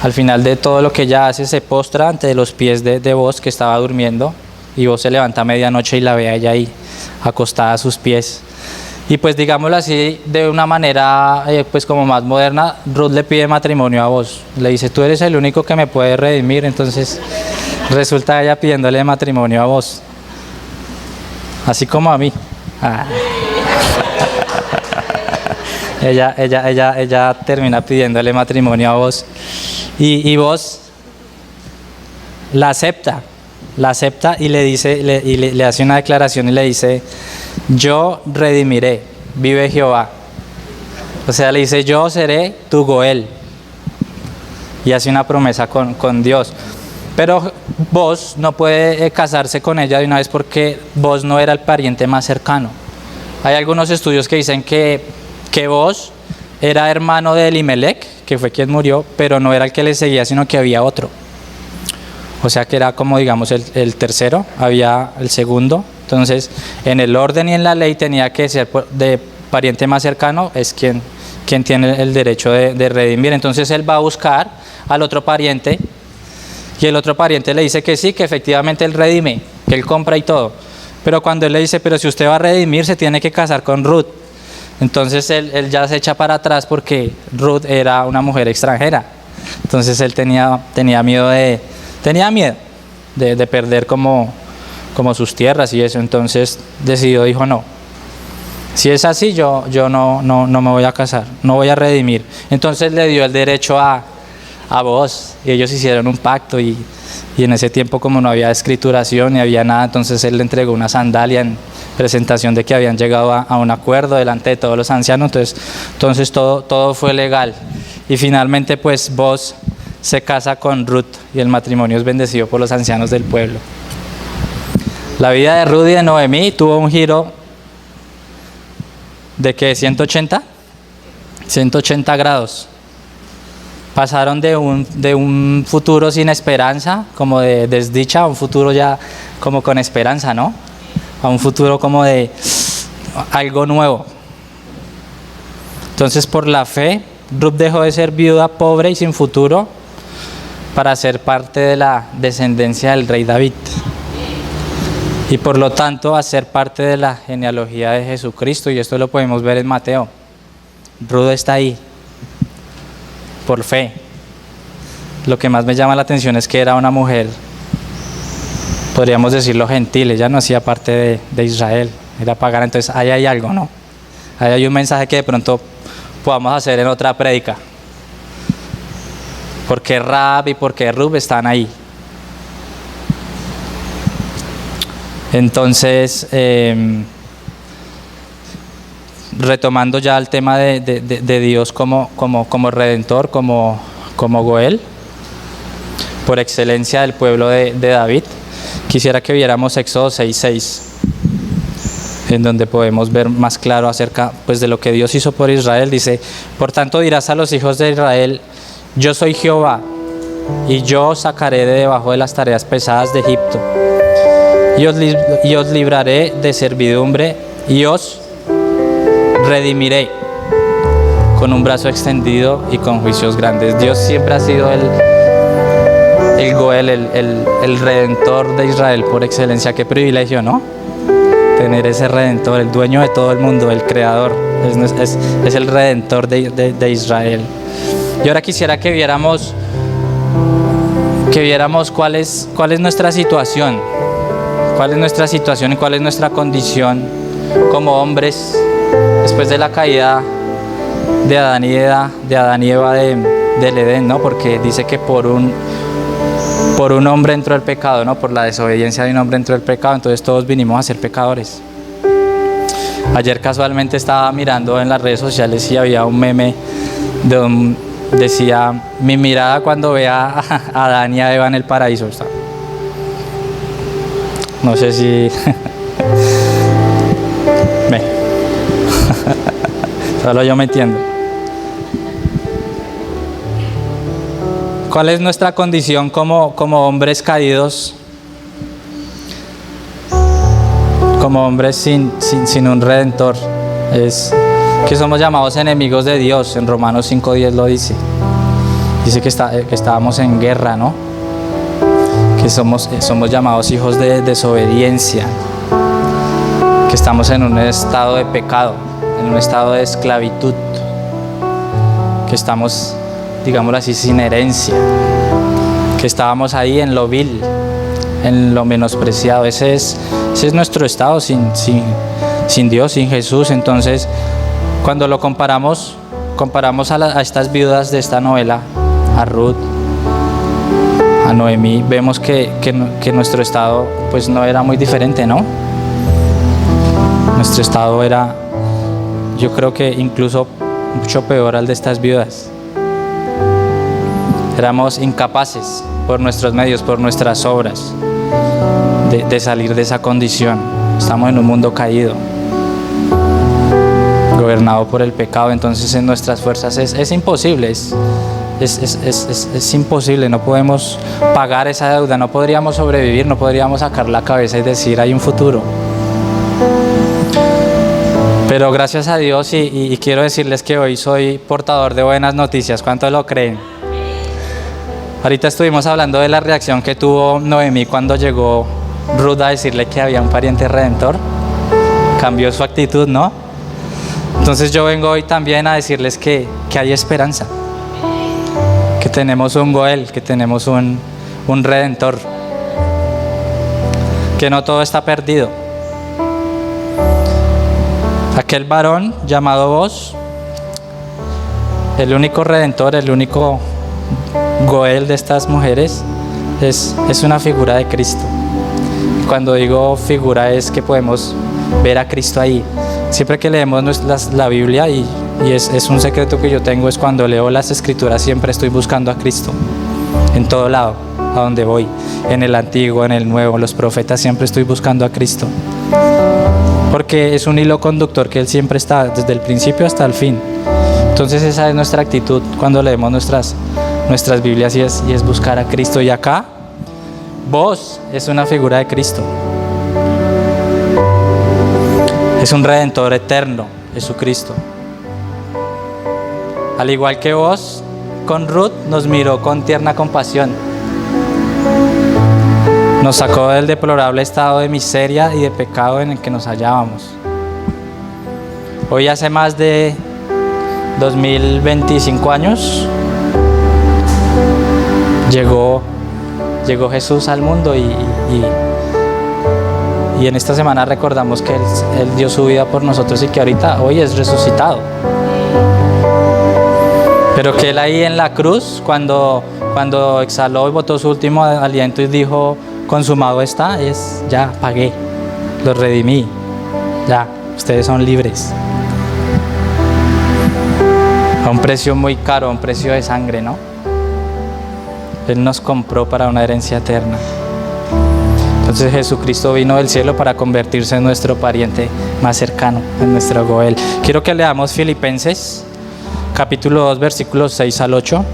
Al final de todo lo que ella hace, se postra ante los pies de Boz, que estaba durmiendo, y Boz se levanta a medianoche y la ve a ella ahí acostada a sus pies. Y pues digámoslo así, de una manera pues como más moderna, Ruth le pide matrimonio a Boz. Le dice: tú eres el único que me puede redimir. Entonces resulta ella pidiéndole matrimonio a Boz, así como a mí. Ella termina pidiéndole matrimonio a Boz y Boz la acepta y le dice, le hace una declaración y le dice: yo redimiré, vive Jehová. O sea, le dice: yo seré tu Goel, y hace una promesa con Dios. Pero Boz no puede casarse con ella de una vez porque Boz no era el pariente más cercano. Hay algunos estudios que dicen que Boz era hermano de Elimelech, que fue quien murió, pero no era el que le seguía, sino que había otro. O sea que era como, digamos, el tercero, había el segundo. Entonces, en el orden y en la ley tenía que ser de pariente más cercano, es quien tiene el derecho de redimir. Entonces él va a buscar al otro pariente y el otro pariente le dice que sí, que efectivamente él redime, que él compra y todo. Pero cuando él le dice, pero si usted va a redimir, se tiene que casar con Ruth. Entonces él ya se echa para atrás porque Ruth era una mujer extranjera. Entonces él tenía miedo de perder como sus tierras y eso. Entonces dijo no. Si es así, yo no me voy a casar, no voy a redimir. Entonces le dio el derecho a Booz y ellos hicieron un pacto y en ese tiempo, como no había escrituración ni había nada, entonces él le entregó una sandalia en presentación de que habían llegado a un acuerdo delante de todos los ancianos. Entonces todo fue legal y finalmente pues Booz se casa con Ruth y el matrimonio es bendecido por los ancianos del pueblo. La vida de Ruth y de Noemí tuvo un giro de que 180 grados. Pasaron de un futuro sin esperanza, como de desdicha, a un futuro ya como con esperanza, ¿no? A un futuro como de algo nuevo. Entonces, por la fe, Ruth dejó de ser viuda, pobre y sin futuro para ser parte de la descendencia del rey David. Y por lo tanto, a ser parte de la genealogía de Jesucristo, y esto lo podemos ver en Mateo. Ruth está ahí, por fe. Lo que más me llama la atención es que era una mujer, podríamos decirlo gentil, ella no hacía parte de Israel, era pagana. Entonces ahí hay algo, ¿no? Ahí hay un mensaje que de pronto podamos hacer en otra prédica. Porque Rahab y porque Ruth están ahí. Entonces, retomando ya el tema de Dios como redentor, como Goel, por excelencia del pueblo de David, quisiera que viéramos Éxodo 6:6, en donde podemos ver más claro acerca pues, de lo que Dios hizo por Israel. Dice: por tanto dirás a los hijos de Israel, yo soy Jehová, y yo os sacaré de debajo de las tareas pesadas de Egipto, y os libraré de servidumbre, y os redimiré con un brazo extendido y con juicios grandes. Dios siempre ha sido el Goel, el redentor de Israel por excelencia. Qué privilegio, ¿no? Tener ese redentor, el dueño de todo el mundo, el creador, es el redentor de Israel. Y ahora quisiera que viéramos cuál es nuestra situación. ¿Cuál es nuestra situación y cuál es nuestra condición como hombres después de la caída de Adán y Eva del Edén, ¿no? Porque dice que por un hombre entró el pecado, ¿no? Por la desobediencia de un hombre entró el pecado, entonces todos vinimos a ser pecadores. Ayer casualmente estaba mirando en las redes sociales y había un meme decía: mi mirada cuando vea a Adán y a Eva en el paraíso. No sé si solo yo me entiendo. ¿Cuál es nuestra condición como hombres caídos? Como hombres sin un redentor. Es que somos llamados enemigos de Dios. En Romanos 5:10 lo dice. Dice que estábamos en guerra, ¿no? Que somos llamados hijos de desobediencia, que estamos en un estado de pecado, en un estado de esclavitud, que estamos, digámoslo así, sin herencia, que estábamos ahí en lo vil, en lo menospreciado. Ese es nuestro estado sin Dios, sin Jesús. Entonces, cuando lo comparamos a estas viudas de esta novela, a Ruth, a Noemí, vemos que nuestro estado pues no era muy diferente, ¿no? Nuestro estado era, yo creo que incluso mucho peor al de estas viudas. Éramos incapaces por nuestros medios, por nuestras obras, de salir de esa condición. Estamos en un mundo caído, gobernado por el pecado. Entonces en nuestras fuerzas es imposible, es imposible, no podemos pagar esa deuda, no podríamos sobrevivir, no podríamos sacar la cabeza y decir hay un futuro. Pero gracias a Dios y quiero decirles que hoy soy portador de buenas noticias. ¿Cuántos lo creen? Ahorita estuvimos hablando de la reacción que tuvo Noemí cuando llegó Ruth a decirle que había un pariente redentor. Cambió su actitud, ¿no? Entonces yo vengo hoy también a decirles que hay esperanza, que tenemos un Goel, que tenemos un redentor, que no todo está perdido. Aquel varón llamado Boaz, el único redentor, el único Goel de estas mujeres, es una figura de Cristo. Cuando digo figura es que podemos ver a Cristo ahí. Siempre que leemos la Biblia, y es un secreto que yo tengo, es cuando leo las Escrituras siempre estoy buscando a Cristo, en todo lado, a donde voy, en el Antiguo, en el Nuevo, los profetas, siempre estoy buscando a Cristo, porque es un hilo conductor que Él siempre está, desde el principio hasta el fin. Entonces esa es nuestra actitud cuando leemos nuestras Biblias, y es buscar a Cristo. Y acá, Boaz es una figura de Cristo. Es un redentor eterno, Jesucristo. Al igual que Boaz, con Ruth nos miró con tierna compasión. Nos sacó del deplorable estado de miseria y de pecado en el que nos hallábamos. Hoy hace más de 2025 años llegó Jesús al mundo y en esta semana recordamos que Él dio su vida por nosotros y que hoy es resucitado. Pero que Él ahí en la cruz, cuando exhaló y botó su último aliento y dijo, consumado está, ya pagué, los redimí, ya, ustedes son libres. A un precio muy caro, a un precio de sangre, ¿no? Él nos compró para una herencia eterna. Entonces Jesucristo vino del cielo para convertirse en nuestro pariente más cercano, en nuestro Goel. Quiero que leamos Filipenses, capítulo 2, versículos 6 al 8.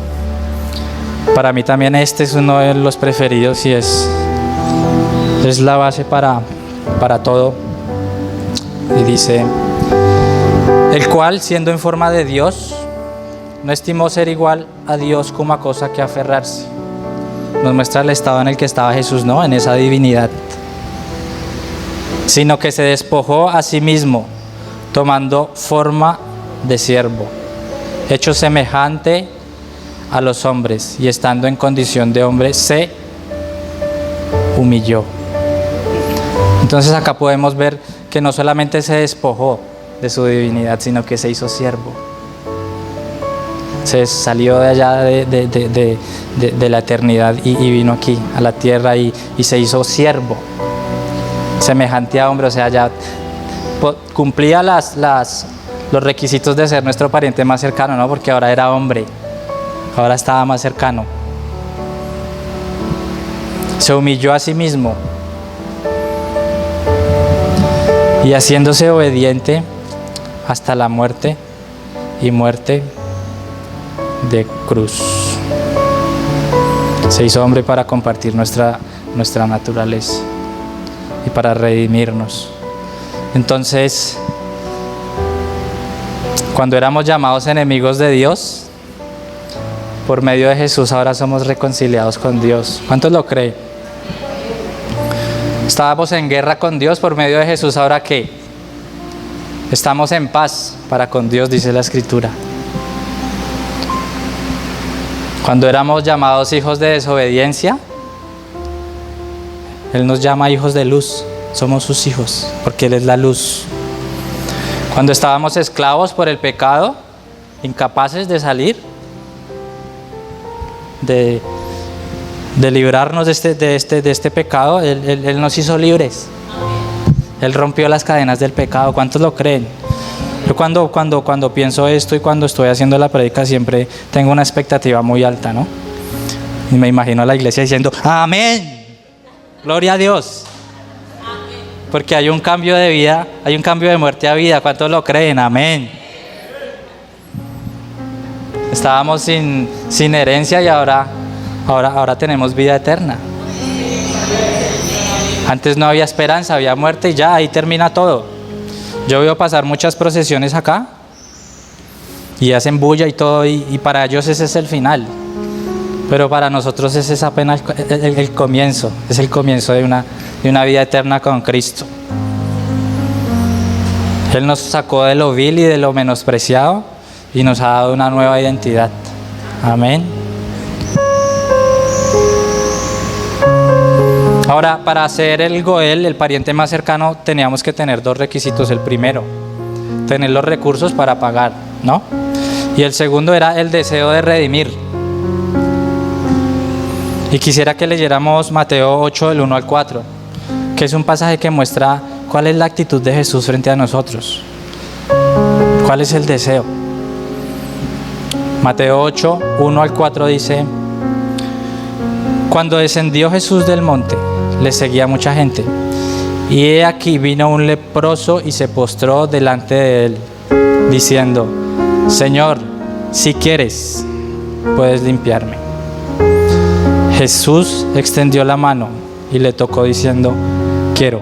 Para mí también este es uno de los preferidos y es la base para todo. Y dice, el cual, siendo en forma de Dios, no estimó ser igual a Dios como a cosa que aferrarse. Nos muestra el estado en el que estaba Jesús, ¿no? En esa divinidad. Sino que se despojó a sí mismo, tomando forma de siervo, hecho semejante a los hombres, y estando en condición de hombre, se humilló. Entonces acá podemos ver que no solamente se despojó de su divinidad, sino que se hizo siervo. Se salió de allá de la eternidad y vino aquí a la tierra y se hizo siervo, semejante a hombre. O sea, ya cumplía los requisitos de ser nuestro pariente más cercano, ¿no? Porque ahora era hombre, ahora estaba más cercano. Se humilló a sí mismo y haciéndose obediente hasta la muerte y muerte de cruz. Se hizo hombre para compartir nuestra naturaleza y para redimirnos. Entonces, cuando éramos llamados enemigos de Dios, por medio de Jesús ahora somos reconciliados con Dios. ¿Cuántos lo creen? Estábamos en guerra con Dios, por medio de Jesús, ¿ahora qué? Estamos en paz para con Dios, dice la Escritura. Cuando éramos llamados hijos de desobediencia, Él nos llama hijos de luz. Somos sus hijos, porque Él es la luz. Cuando estábamos esclavos por el pecado, incapaces de salir, de librarnos de este pecado, Él nos hizo libres. Él rompió las cadenas del pecado. ¿Cuántos lo creen? Yo cuando pienso esto y cuando estoy haciendo la prédica siempre tengo una expectativa muy alta, ¿no? Y me imagino a la iglesia diciendo, amén, gloria a Dios. Porque hay un cambio de vida, hay un cambio de muerte a vida. ¿Cuántos lo creen? Amén. Estábamos sin herencia y ahora tenemos vida eterna. Antes no había esperanza, había muerte y ya, ahí termina todo. Yo veo pasar muchas procesiones acá y hacen bulla y todo, y para ellos ese es el final. Pero para nosotros ese es apenas el comienzo, es el comienzo de una vida eterna con Cristo. Él nos sacó de lo vil y de lo menospreciado y nos ha dado una nueva identidad. Amén. Ahora, para hacer el Goel, el pariente más cercano, teníamos que tener dos requisitos. El primero, tener los recursos para pagar, ¿no? Y el segundo era el deseo de redimir. Y quisiera que leyéramos Mateo 8, del 1 al 4, que es un pasaje que muestra cuál es la actitud de Jesús frente a nosotros. ¿Cuál es el deseo? Mateo 8, 1 al 4 dice: Cuando descendió Jesús del monte, le seguía mucha gente. Y he aquí vino un leproso y se postró delante de él, diciendo: Señor, si quieres, puedes limpiarme. Jesús extendió la mano y le tocó diciendo: quiero.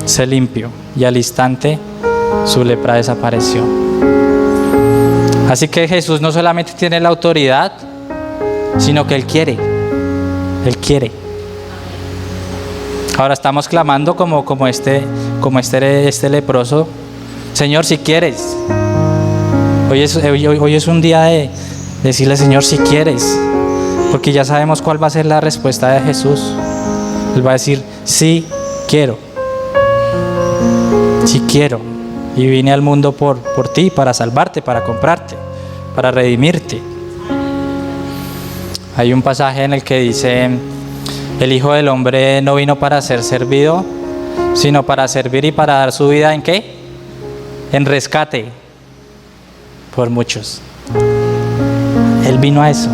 Se limpió y al instante su lepra desapareció. Así que Jesús no solamente tiene la autoridad, sino que Él quiere. Él quiere. Ahora estamos clamando como este leproso: Señor, si quieres. Hoy es un día de decirle: Señor, si quieres. Porque ya sabemos cuál va a ser la respuesta de Jesús. Él va a decir: sí, quiero. Sí quiero. Y vine al mundo por ti, para salvarte, para comprarte, para redimirte. Hay un pasaje en el que dice: el Hijo del Hombre no vino para ser servido, sino para servir y para dar su vida ¿en qué? En rescate por muchos. Él vino a eso.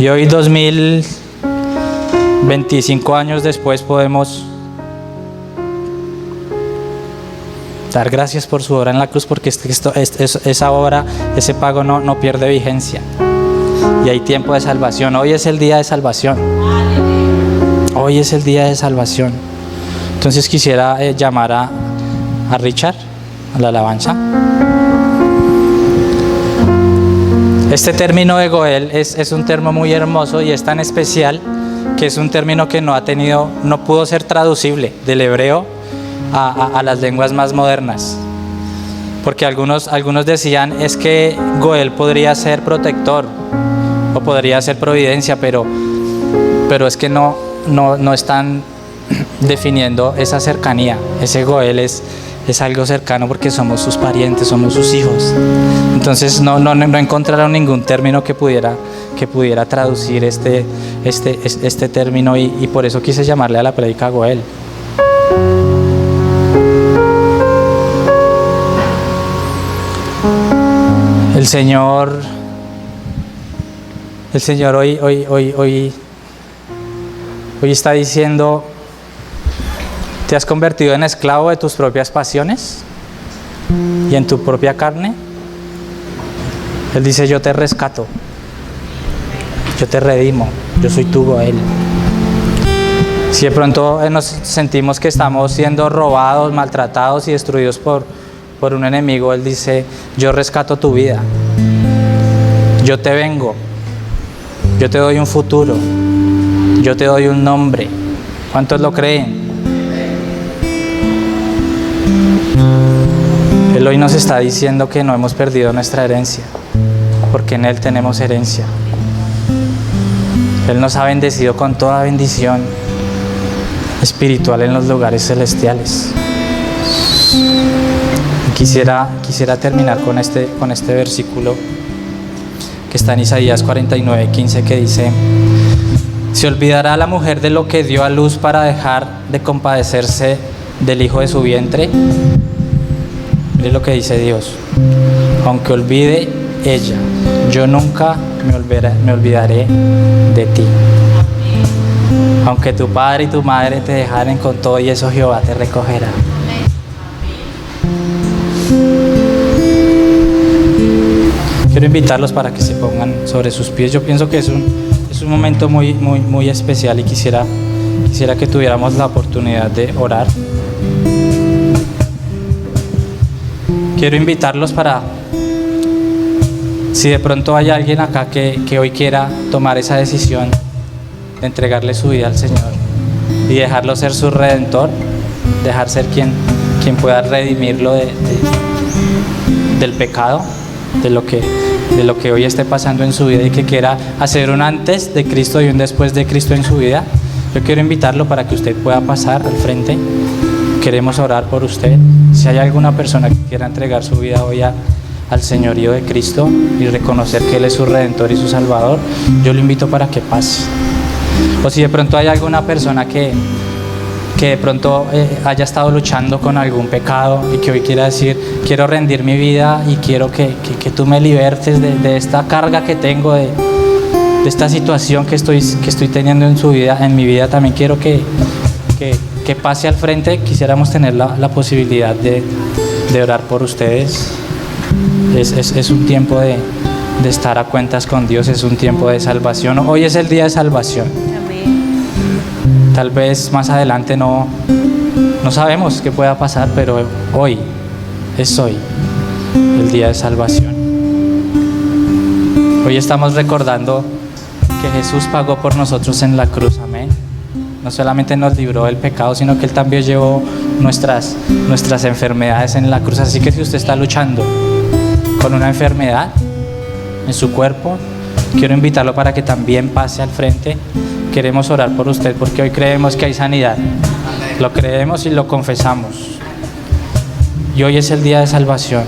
Y hoy, 2025 años después, podemos dar gracias por su obra en la cruz, porque esa obra, ese pago no pierde vigencia. Y hay tiempo de salvación. Hoy es el día de salvación. Hoy es el día de salvación. Entonces quisiera llamar a Richard a la alabanza. Este término de Goel es un término muy hermoso y es tan especial que es un término que no pudo ser traducible del hebreo a las lenguas más modernas. Porque algunos decían es que Goel podría ser protector o podría ser providencia, pero es que no están definiendo esa cercanía. Ese Goel es algo cercano porque somos sus parientes, somos sus hijos. Entonces no encontraron ningún término que pudiera traducir este término y por eso quise llamarle a la prédica Goel. El Señor hoy está diciendo: ¿te has convertido en esclavo de tus propias pasiones y en tu propia carne? Él dice: yo te rescato, yo te redimo, yo soy tu Goel. Si de pronto nos sentimos que estamos siendo robados, maltratados y destruidos por un enemigo, Él dice: yo rescato tu vida, yo te vengo, yo te doy un futuro, yo te doy un nombre. ¿Cuántos lo creen? Él hoy nos está diciendo que no hemos perdido nuestra herencia, porque en Él tenemos herencia. Él nos ha bendecido con toda bendición espiritual en los lugares celestiales. Quisiera terminar con este versículo que está en Isaías 49:15, que dice: ¿se olvidará la mujer de lo que dio a luz para dejar de compadecerse del hijo de su vientre? Mire lo que dice Dios: aunque olvide ella, yo nunca me olvidaré de ti. Aunque tu padre y tu madre te dejaren, con todo y eso Jehová te recogerá. Quiero invitarlos para que se pongan sobre sus pies. Yo pienso que es un momento muy especial y quisiera que tuviéramos la oportunidad de orar. Quiero invitarlos para, si de pronto hay alguien acá que hoy quiera tomar esa decisión de entregarle su vida al Señor y dejarlo ser su redentor, dejar ser quien pueda redimirlo del pecado, de lo que hoy esté pasando en su vida, y que quiera hacer un antes de Cristo y un después de Cristo en su vida. Yo quiero invitarlo para que usted pueda pasar al frente. Queremos orar por usted. Si hay alguna persona que quiera entregar su vida hoy al señorío de Cristo y reconocer que Él es su Redentor y su Salvador, yo lo invito para que pase. O si de pronto hay alguna persona que de pronto haya estado luchando con algún pecado y que hoy quiera decir: quiero rendir mi vida y quiero que tú me libertes de esta carga que tengo, de esta situación que estoy teniendo en mi vida, también quiero que pase al frente. Quisiéramos tener la posibilidad de orar por ustedes. Es un tiempo de estar a cuentas con Dios, es un tiempo de salvación. Hoy es el día de salvación. Tal vez más adelante no sabemos qué pueda pasar, pero hoy es el día de salvación. Hoy estamos recordando que Jesús pagó por nosotros en la cruz, amén. No solamente nos libró del pecado, sino que Él también llevó nuestras enfermedades en la cruz. Así que si usted está luchando con una enfermedad en su cuerpo, quiero invitarlo para que también pase al frente. Queremos orar por usted porque hoy creemos que hay sanidad. Lo creemos y lo confesamos. Y hoy es el día de salvación.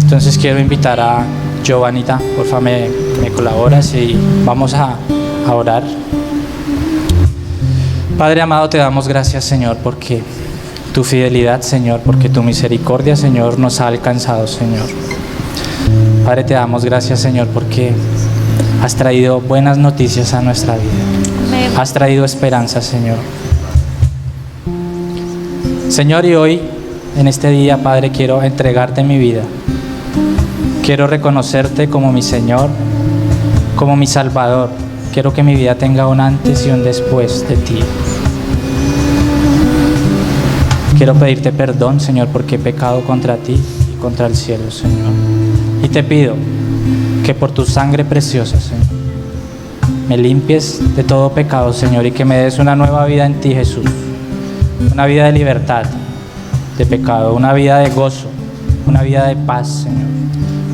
Entonces quiero invitar a Giovanita, por favor, me colaboras y vamos a orar. Padre amado, te damos gracias, Señor, porque tu fidelidad, Señor, porque tu misericordia, Señor, nos ha alcanzado, Señor. Padre, te damos gracias, Señor, porque has traído buenas noticias a nuestra vida. Amén. Has traído esperanza, Señor. Señor, y hoy, en este día, Padre, quiero entregarte mi vida. Quiero reconocerte como mi Señor, como mi Salvador. Quiero que mi vida tenga un antes y un después de ti. Quiero pedirte perdón, Señor, porque he pecado contra ti y contra el cielo, Señor. Y te pido que por tu sangre preciosa, Señor, me limpies de todo pecado, Señor, y que me des una nueva vida en ti, Jesús. Una vida de libertad de pecado, una vida de gozo, una vida de paz, Señor.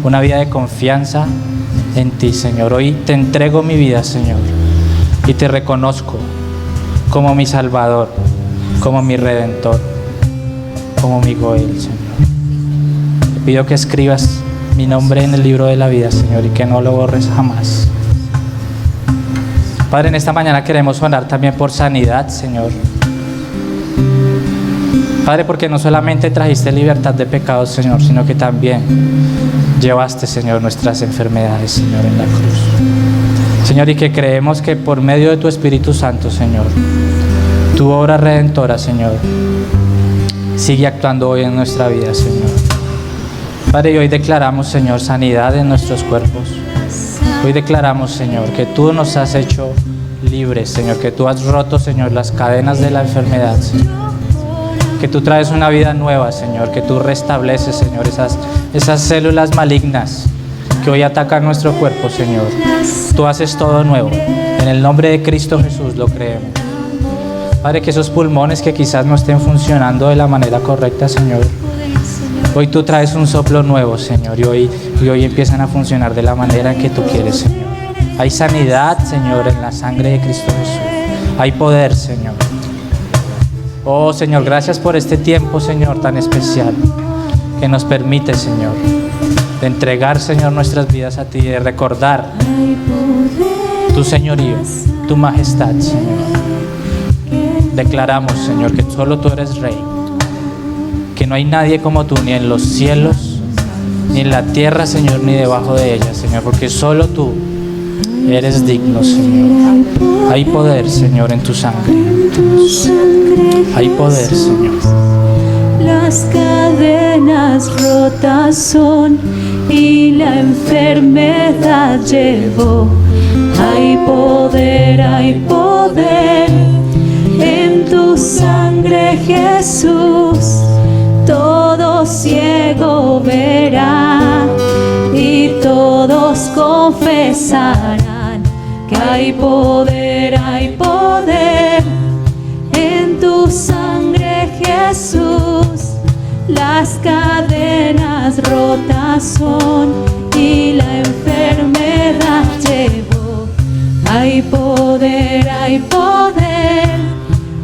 Una vida de confianza en ti, Señor. Hoy te entrego mi vida, Señor, y te reconozco como mi Salvador, como mi Redentor, como mi Goel, Señor. Te pido que escribas mi nombre en el libro de la vida, Señor, y que no lo borres jamás. Padre, en esta mañana queremos orar también por sanidad, Señor. Padre, porque no solamente trajiste libertad de pecados, Señor, sino que también llevaste, Señor, nuestras enfermedades, Señor, en la cruz. Señor, y que creemos que por medio de tu Espíritu Santo, Señor, tu obra redentora, Señor, sigue actuando hoy en nuestra vida, Señor. Padre, y hoy declaramos, Señor, sanidad en nuestros cuerpos. Hoy declaramos, Señor, que tú nos has hecho libres, Señor, que tú has roto, Señor, las cadenas de la enfermedad, Señor. Que tú traes una vida nueva, Señor, que tú restableces, Señor, esas células malignas que hoy atacan nuestro cuerpo, Señor. Tú haces todo nuevo. En el nombre de Cristo Jesús lo creemos. Padre, que esos pulmones que quizás no estén funcionando de la manera correcta, Señor, hoy tú traes un soplo nuevo, Señor, y hoy empiezan a funcionar de la manera en que tú quieres, Señor. Hay sanidad, Señor, en la sangre de Cristo Jesús. Hay poder, Señor. Oh, Señor, gracias por este tiempo, Señor, tan especial que nos permite, Señor, de entregar, Señor, nuestras vidas a ti, de recordar tu señorío, tu majestad, Señor. Declaramos, Señor, que solo tú eres Rey, que no hay nadie como tú, ni en los cielos, ni en la tierra, Señor, ni debajo de ella, Señor, porque solo tú eres digno, Señor. Hay poder, Señor, en tu sangre. Hay poder, Señor. Las cadenas rotas son y la enfermedad llevó. Hay poder en tu sangre, Jesús. Todo ciego verá y todos confesarán que hay poder en tu sangre, Jesús. Las cadenas rotas son y la enfermedad llevó. Hay poder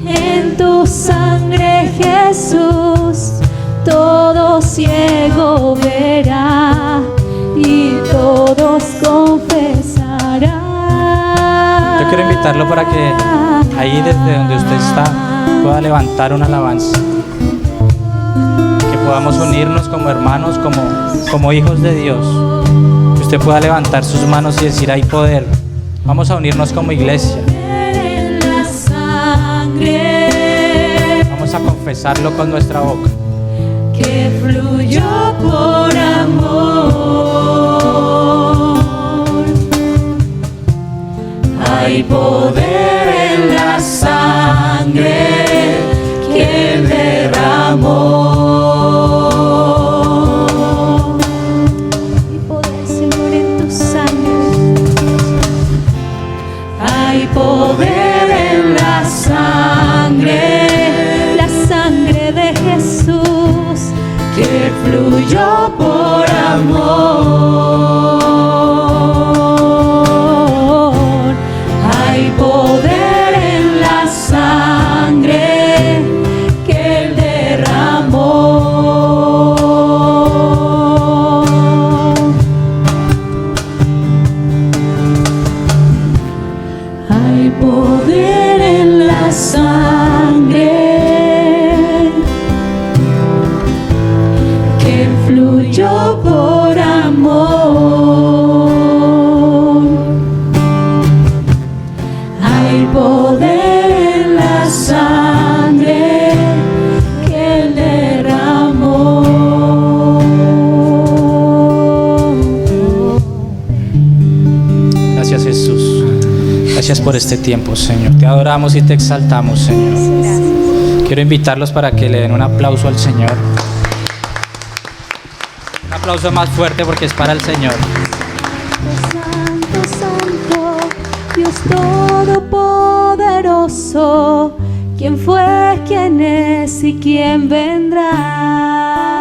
en tu sangre, Jesús. Todo ciego verá y todos confesarán. Yo quiero invitarlo para que ahí desde donde usted está pueda levantar una alabanza. Que podamos unirnos como hermanos, como hijos de Dios. Que usted pueda levantar sus manos y decir: hay poder. Vamos a unirnos como iglesia. Vamos a confesarlo con nuestra boca. Que fluyó por amor. Hay poder en la sangre que derramó. Hay poder, Señor, en tu sangre. Hay poder en la sangre de Jesús, que fluyó por amor. Hay poder en la sangre que Él derramó. Hay poder en la sangre que fluyó por amor. Hay poder en la sangre que Él derramó. Gracias, Jesús. Gracias por este tiempo, Señor. Te adoramos y te exaltamos, Señor. Quiero invitarlos para que le den un aplauso al Señor. Un aplauso más fuerte porque es para el Señor. Santo, santo, Dios todopoderoso, ¿quién fue, quién es y quién vendrá?